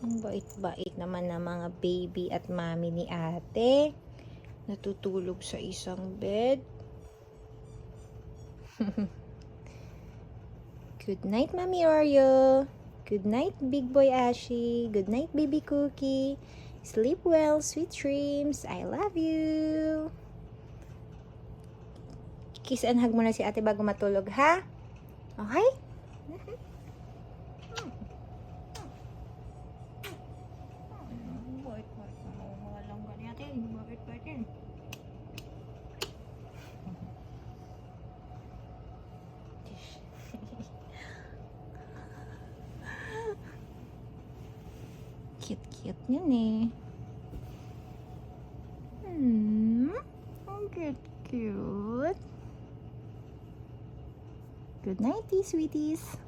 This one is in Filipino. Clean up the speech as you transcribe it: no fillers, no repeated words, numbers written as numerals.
Ang bait-bait naman ng mga baby at mami ni ate. Natutulog sa isang bed. Good night, Mami Oreo. Good night, Big Boy Ashi. Good night, Baby Cookie. Sleep well, sweet dreams. I love you. Kiss and hug muna si ate bago matulog, ha? Okay? Cute-cute yun eh. Ang cute-cute. Good night, sweeties.